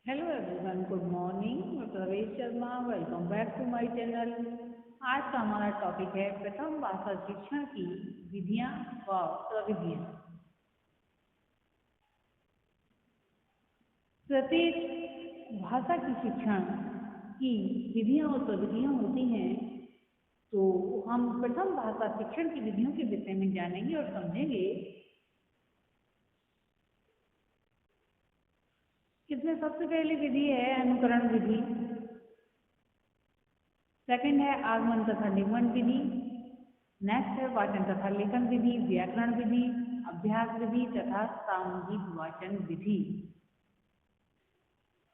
Hello everyone, good morning. मैं Pravesh Sharma, welcome back to my channel. आज का हमारा टॉपिक है प्रथम भाषा शिक्षण की विधियां व प्रविधियां। प्रत्येक भाषा की शिक्षण की विधियां और प्रविधियां होती हैं, तो हम प्रथम भाषा शिक्षण की विधियों के विषय में जानेंगे और समझेंगे। इसमें सबसे पहली विधि है अनुकरण विधि। सेकंड है आगमन तथा निगमन विधि। नेक्स्ट है वाचन तथा लेखन विधि, व्याकरण विधि, अभ्यास विधि तथा सामूहिक वाचन विधि।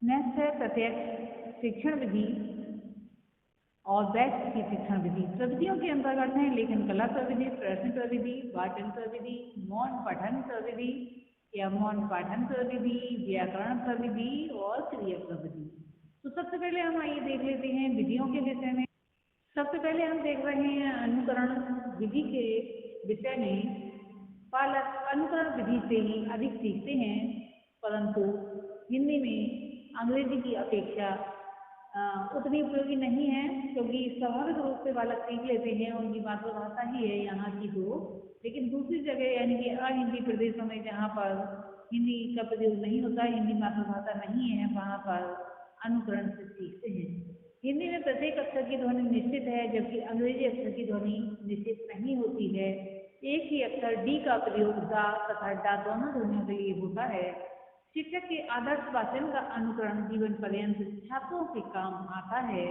नेक्स्ट है प्रत्यक्ष शिक्षण विधि और बैच की शिक्षण विधि। प्रविधियों के अंतर्गत हैं लेखन कला प्रविधि, प्रश्न प्रविधि, वाचन प्रविधि, मौन पठन प्रविधि या मौन पाठन प्रविधि, व्याकरण प्रविधि और क्रिया प्रविधि। तो सबसे पहले हम आइए देख लेते हैं विधियों के विषय में। सबसे पहले हम देख रहे हैं अनुकरण विधि के विषय में। बालक अनुकरण विधि से ही अधिक सीखते हैं, परंतु हिंदी में अंग्रेजी की अपेक्षा उतनी उपयोगी नहीं है, क्योंकि स्वाभाविक रूप से बालक सीख लेते हैं, उनकी मातृभाषा ही है यहाँ की तो। लेकिन दूसरी जगह यानी कि अहिंदी प्रदेशों में जहाँ पर हिंदी का प्रयोग नहीं होता, हिंदी मातृभाषा नहीं है, वहाँ पर अनुकरण से सीखते हैं। हिंदी में प्रत्येक अक्षर की ध्वनि निश्चित है, जबकि अंग्रेजी अक्षर की ध्वनि निश्चित नहीं होती है। एक ही अक्षर डी का प्रयोग दा तथा डा दोनों ध्वनियों के लिए होता है। शिक्षक के आदर्श वाचन का अनुकरण जीवन पर्यंत छात्रों के काम आता है।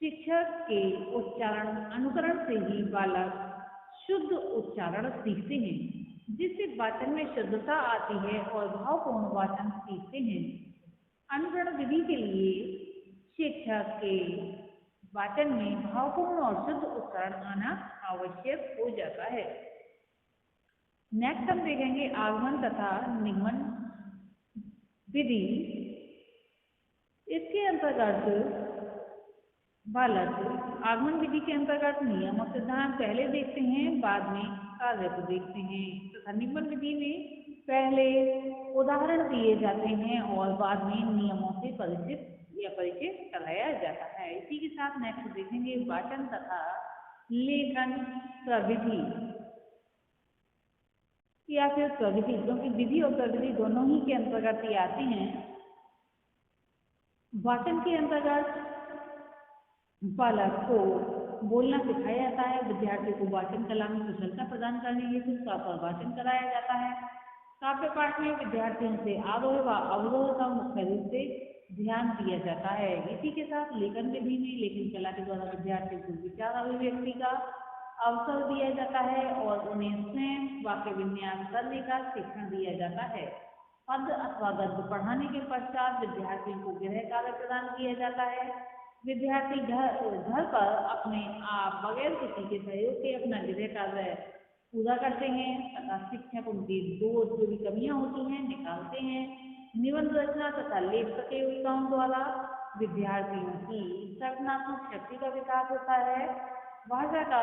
शिक्षक के उच्चारण अनुकरण से ही बालक शुद्ध उच्चारण सीखते हैं, जिससे वाचन में शुद्धता आती है और भावपूर्ण वाचन सीखते हैं। अनुकरण विधि के लिए शिक्षक के वाचन में भावपूर्ण और शुद्ध उच्चारण आना आवश्यक हो जाता है। नेक्स्ट हम देखेंगे आगमन तथा निगमन विधि। इसके अंतर्गत बालक आगमन विधि के अंतर्गत नियम और सिद्धांत पहले देखते हैं, बाद में कार्य को देखते हैं, तथा निगमन विधि में पहले उदाहरण दिए जाते हैं और बाद में नियमों से परिचय कराया जाता है। इसी के साथ नेक्स्ट देखेंगे वाचन तथा लेखन प्रविधि या फिर प्रविधि, क्योंकि विधि और प्रविधि दोनों ही के अंतर्गत ही आती हैं। वाचन के अंतर्गत बालक को बोलना सिखाया जाता है, विद्यार्थी को वाचन कला में कुशलता प्रदान करने हेतु प्रॉपर वाचन कराया जाता है। काव्य पाठ में विद्यार्थियों से आरोह व अवरोह का मुख्य रूप से ध्यान दिया जाता है। इसी के साथ लेखन विधि में लेखन कला के द्वारा विद्यार्थियों को विचार अभिव्यक्ति का अवसर दिया जाता है और उन्हें स्वयं वाक्य विन्यास करने का शिक्षण दिया जाता है। पद अथवा गद्य पढ़ाने के पश्चात विद्यार्थियों को गृह कार्य प्रदान किया जाता है। विद्यार्थी घर पर अपने आप बगैर किसी के सहयोग के अपना गृह कार्य पूरा करते हैं तथा शिक्षक उनकी दोष जो भी कमियां होती हैं निकालते हैं। निबंध रचना तथा लेख प्रतियोगिताओं द्वारा विद्यार्थियों की सर्जनात्मक शक्ति का विकास होता है। भाषा का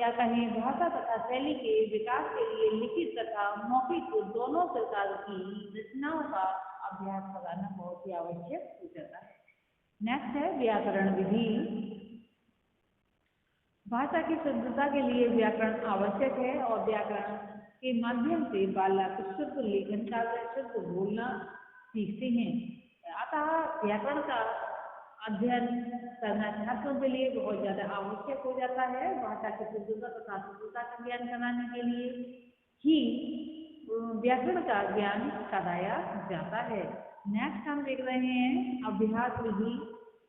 या कहें भाषा तथा शैली के विकास के लिए लिखित तथा मौखिक दोनों प्रकार की रचनाओं का अभ्यास कराना बहुत ही आवश्यक हो जाता है। नेक्स्ट है व्याकरण विधि। भाषा की शुद्धता के लिए व्याकरण आवश्यक है और व्याकरण के माध्यम से बालक शुद्ध लेखन कार्य, शुद्ध बोलना सीखते हैं। अतः व्याकरण का अध्ययन करना छात्रों के लिए बहुत ज़्यादा आवश्यक हो जाता है। भाषा की शुद्धता तथा शुद्धता का ज्ञान कराने के लिए ही व्याकरण का ज्ञान कराया जाता है। नेक्स्ट हम देख रहे हैं अभ्यास विधि।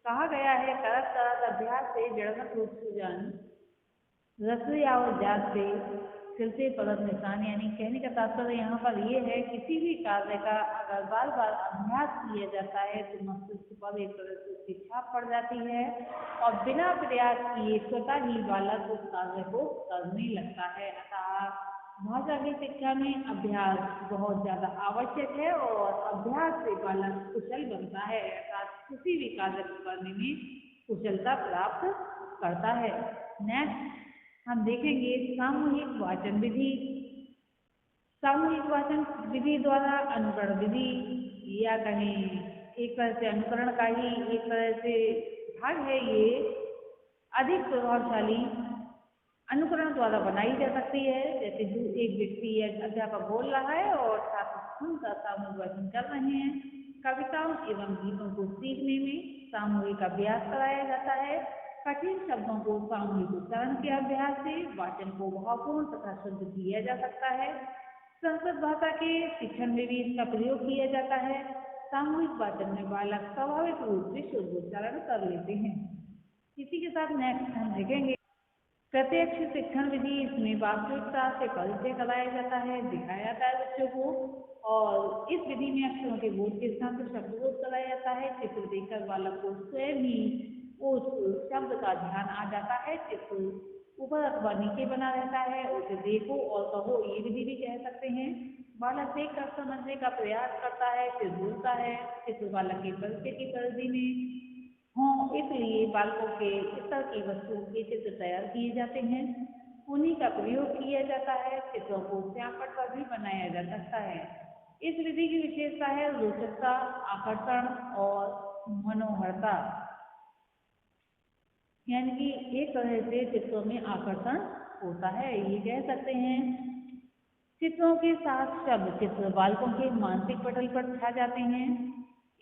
कहा गया है करत करत अभ्यास से जड़मत रूप सूजन, रसोई और जात से सिलते पदक निशान। यानी कहने का तात्पर्य यहाँ पर ये है किसी भी कार्य का अगर बार बार अभ्यास किया जाता है तो मस्तिष्क पर एक तरह से उसकी छाप पड़ जाती है और बिना प्रयास किए स्वतः ही बालक उस कार्य को करने लगता है। अतः भाषा की शिक्षा में अभ्यास बहुत ज़्यादा आवश्यक है और अभ्यास से बालक कुशल बनता है, अर्थात किसी भी कार्य को करने में कुशलता प्राप्त करता है। नेक्स्ट हम देखेंगे सामूहिक वाचन विधि। सामूहिक वाचन विधि द्वारा अनुकरण विधि, या कहें एक तरह से अनुकरण का ही एक तरह से भाग है ये, अधिक प्रभावशाली अनुकरण द्वारा बनाई जा सकती है। जैसे जो एक व्यक्ति या अध्यापक बोल रहा है और छात्र सुनकर सामूहिक वाचन कर रहे हैं। कविताओं एवं गीतों को सीखने में सामूहिक अभ्यास कराया जाता है। कठिन शब्दों को सामूहिक उच्चारण के अभ्यास से वाचन को भावपूर्ण तथा शुद्ध किया जा सकता है। संस्कृत भाषा के शिक्षण में भी इसका प्रयोग किया जाता है। सामूहिक वाचन में बालक स्वाभाविक रूप से शुद्ध उच्चारण कर लेते हैं। इसी के साथ नेक्स्ट हम देखेंगे प्रत्यक्ष शिक्षण विधि। इसमें वास्तविकता से परिचय कराया जाता है, दिखाया जाता है बच्चों को, और इस विधि में अक्षरों के बोध के साथ शब्दबोध कराया जाता है। चित्र देखकर बालक को स्वयं ही उस शब्द का ध्यान आ जाता है। चित्र ऊपर अथवा नीचे बना रहता है, उसे देखो और कहो, ये विधि भी कह सकते हैं। बालक देखकर समझने का प्रयास करता है, फिर बोलता है। चित्र बालक के परिचय की परिधि में हों, इसलिए बालकों के स्तर की वस्तुओं के चित्र तैयार किए जाते हैं, उन्हीं का प्रयोग किया जाता है। चित्रों को श्यामपट्ट पर भी बनाया जा सकता है। इस विधि की विशेषता है रोचकता, आकर्षण और मनोहरता, यानी कि एक तरह से चित्रों में आकर्षण होता है, ये कह सकते हैं। चित्रों के साथ शब्द चित्र बालकों के मानसिक पटल पर छा जाते हैं।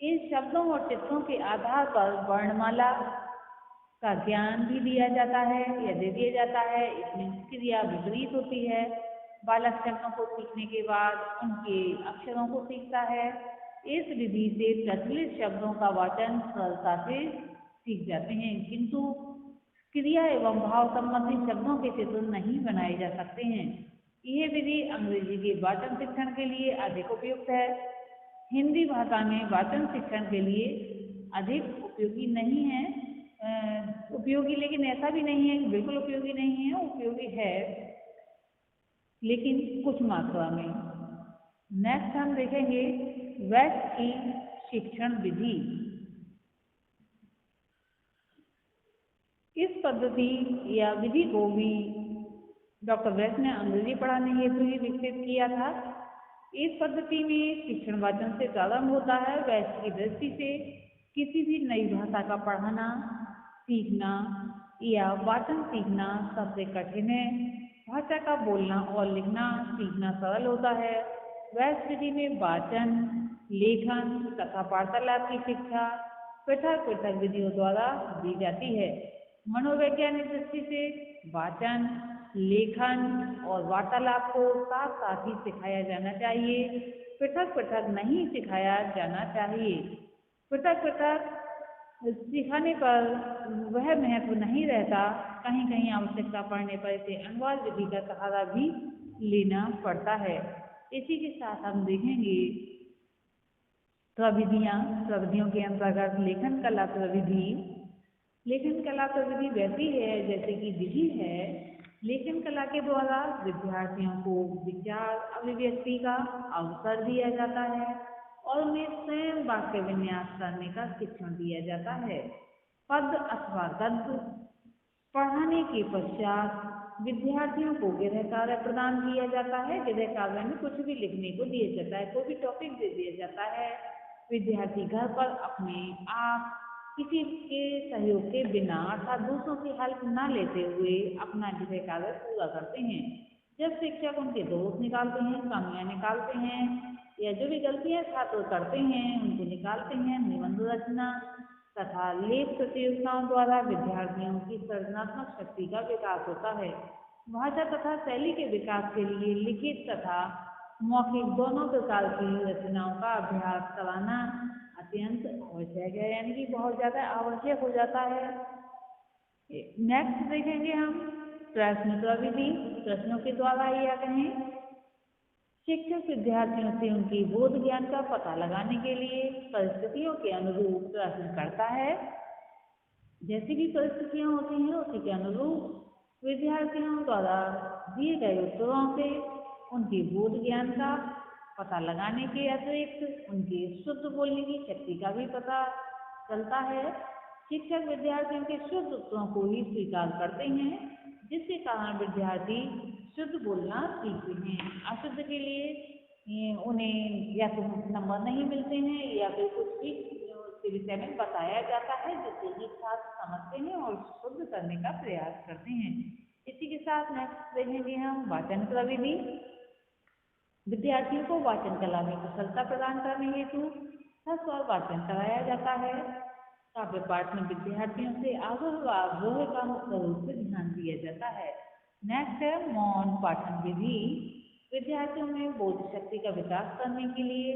इन शब्दों और चित्रों के आधार पर वर्णमाला का ज्ञान भी दिया जाता है या दे दिया जाता है। इसमें क्रिया विपरीत होती है। बालक शब्दों को सीखने के बाद उनके अक्षरों को सीखता है। इस विधि से प्रचलित शब्दों का वाचन सरलता से सीख जाते हैं, किंतु क्रिया एवं भाव संबंधी शब्दों के चित्र नहीं बनाए जा सकते हैं। यह विधि अंग्रेजी के वाचन शिक्षण के लिए अधिक उपयुक्त है। हिंदी भाषा में वाचन शिक्षण के लिए अधिक उपयोगी नहीं है। उपयोगी, लेकिन ऐसा भी नहीं है बिल्कुल उपयोगी नहीं है, उपयोगी है लेकिन कुछ मात्रा में। नेक्स्ट हम देखेंगे वेस्ट की शिक्षण विधि। इस पद्धति या विधि को भी डॉक्टर वेस्ट ने अंग्रेजी पढ़ाने हेतु ही विकसित किया था। इस पद्धति में शिक्षण वाचन से प्रारंभ होता है। वेस्ट की दृष्टि से किसी भी नई भाषा का पढ़ाना, सीखना या वाचन सीखना सबसे कठिन है। भाषा का बोलना और लिखना सीखना सरल होता है। वेस्ट विधि में वाचन, लेखन तथा वार्तालाप की शिक्षा पृथक पृथक विधियों द्वारा दी जाती है। मनोवैज्ञानिक दृष्टि से वाचन, लेखन और वार्तालाप को साथ साथ ही सिखाया जाना चाहिए, पृथक पृथक नहीं सिखाया जाना चाहिए। पृथक पृथक सिखाने पर वह महत्व नहीं रहता, कहीं कहीं आवश्यकता पड़ने पर इसे अनुवाद विधि का सहारा भी लेना पड़ता है। इसी के साथ हम देखेंगे प्रविधियों के अंतर्गत लेखन कला प्रविधि। लेखन कला प्रविधि वैसी है जैसे कि विधि है। लेखन कला के द्वारा विद्यार्थियों को विचार अभिव्यक्ति का अवसर दिया जाता है और उन्हें स्वयं वाक्य विन्यास करने का शिक्षण दिया जाता है। पद अथवा गद्य पढ़ाने के पश्चात विद्यार्थियों को गृह कार्य प्रदान किया जाता है। गृह कार्य में कुछ भी लिखने को दिया जाता है, कोई भी टॉपिक दे दिया जाता है। विद्यार्थी घर पर अपने आप किसी के सहयोग के बिना अर्थात दूसरों की हेल्प न लेते हुए अपना गृह कार्य पूरा करते हैं। जब शिक्षक उनके दोष निकालते हैं, कमियां निकालते हैं या जो भी गलतियां छात्र करते हैं उनको निकालते हैं। निबंध रचना तथा लेख प्रतियोगिताओं द्वारा विद्यार्थियों की सृजनात्मक शक्ति का विकास होता है। भाषा तथा शैली के विकास के लिए लिखित तथा मौखिक दोनों प्रकार की रचनाओं का अभ्यास कराना अत्यंत आवश्यक है, यानी कि बहुत ज़्यादा आवश्यक हो जाता है। नेक्स्ट देखेंगे हम प्रश्न प्रविधि। प्रश्नों के द्वारा या कहें शिक्षक विद्यार्थियों से उनकी बोध ज्ञान का पता लगाने के लिए परिस्थितियों के अनुरूप प्रश्न करता है। जैसी भी परिस्थितियां होती हैं उसी के अनुरूप विद्यार्थियों द्वारा दिए गए उत्तरों से उनके बोध ज्ञान का पता लगाने के अतिरिक्त उनके शुद्ध बोलने की शक्ति का भी पता चलता है। शिक्षक विद्यार्थियों के शुद्ध उत्तरों को ही स्वीकार करते हैं, जिसके कारण विद्यार्थी शुद्ध बोलना सीखते हैं। अशुद्ध के लिए उन्हें या तो नंबर नहीं मिलते हैं या फिर कुछ भी उसके विषय में बताया जाता है जिससे कि छात्र समझते हैं और शुद्ध करने का प्रयास करते हैं। इसी के साथ नेक्स्ट देखेंगे हम वाचन प्रविधि। विद्यार्थियों को वाचन कला में कुशलता प्रदान करने हेतु हस्त और वाचन कराया जाता है। काव्य पाठ में विद्यार्थियों से आग्रह व आग्रह का मुख्य रूप से ध्यान दिया जाता है। नेक्स्ट है मौन पाठन विधि। विद्यार्थियों में बोध शक्ति का विकास करने के लिए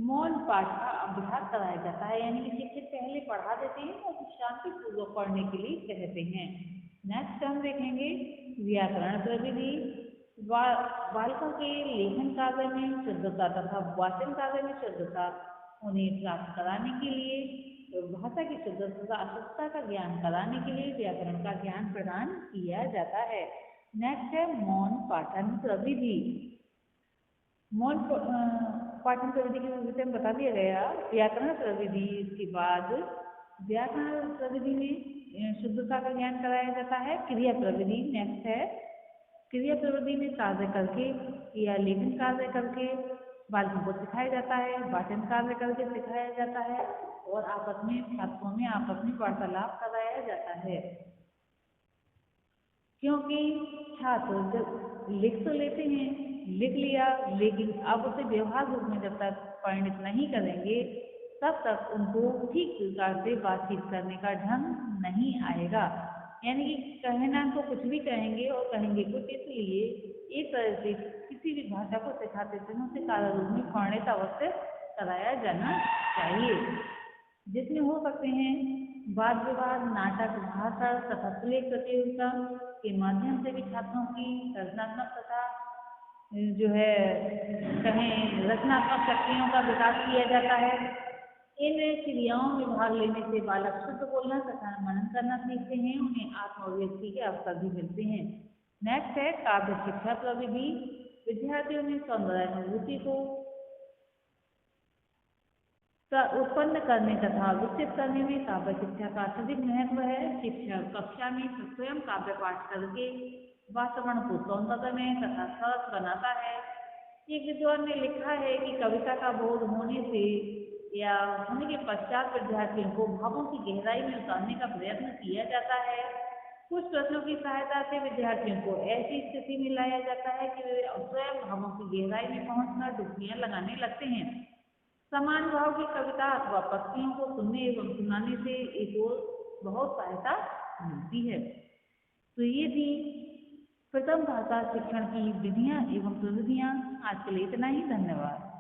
मौन पाठ का अभ्यास कराया जाता है, यानी कि शिक्षक पहले पढ़ा देते हैं और शांति पूर्वक पढ़ने के लिए कहते हैं। नेक्स्ट हम देखेंगे व्याकरण प्रविधि। बालकों के लेखन कार्य में शुद्धता तथा वाचन कार्य में शुद्धता उन्हें प्राप्त कराने के लिए भाषा की शुद्धता तथा अशुद्धता का ज्ञान कराने के लिए व्याकरण का ज्ञान प्रदान किया जाता है। नेक्स्ट है मौन पाठन प्रविधि। मौन पाठन प्रविधि के विषय में बता दिया गया। व्याकरण प्रविधि के बाद व्याकरण प्रविधि में शुद्धता का ज्ञान कराया जाता है। क्रिया प्रविधि नेक्स्ट है। क्रिया प्रविधि में कार्य करके या लेखन कार्य करके बालकों को सिखाया जाता है, वाचन कार्य करके सिखाया जाता है और आपस में छात्रों में आपस में वार्तालाप कराया जाता है। क्योंकि छात्र जब लिख तो लेते हैं, लिख लिया, लेकिन अब उसे व्यवहार रूप में जब तक परिणित नहीं करेंगे तब तक उनको ठीक प्रकार से बातचीत करने का ढंग नहीं आएगा। यानी कि कहना तो कुछ भी कहेंगे और कहेंगे कुछ, इसलिए एक तरह से किसी भी भाषा को सिखाते समय उसे कार्य रूप में परिणित अवश्य कराया जाना चाहिए, जिसमें हो सकते हैं वाद विवाद, नाटक, भाषण तथा प्ले प्रतियोगिता के माध्यम से भी छात्रों की रचनात्मक तथा जो है कहें रचनात्मक शक्तियों का विकास किया जाता है। इन क्रियाओं में भाग लेने से बालक शुद्ध बोलना तथा मनन करना सीखते हैं, उन्हें आत्मअभिव्यक्ति के अवसर भी मिलते हैं। नेक्स्ट है काव्य शिक्षा प्रविधि। विद्यार्थियों में सौंदर्यानुभूति को उत्पन्न करने तथा विकसित करने में काव्य शिक्षा का अत्यधिक महत्व है। शिक्षक कक्षा में स्वयं काव्य पाठ करके वातावरण को सौंदर्यमय तथा सरस बनाता है। एक विद्वान ने लिखा है कि कविता का बोध होने से या होने के पश्चात विद्यार्थियों को भावों की गहराई में उतारने का प्रयत्न किया जाता है। कुछ प्रश्नों की सहायता से विद्यार्थियों को ऐसी स्थिति में लाया जाता है कि वे स्वयं भावों की गहराई में पहुंचकर डुबकियां लगाने लगते हैं। समान भाव की कविता अथवा पंक्तियों को सुनने एवं सुनाने से एक और बहुत सहायता मिलती है। तो ये थी प्रथम भाषा शिक्षण की विधियां एवं प्रविधियां। आज के लिए इतना ही। धन्यवाद।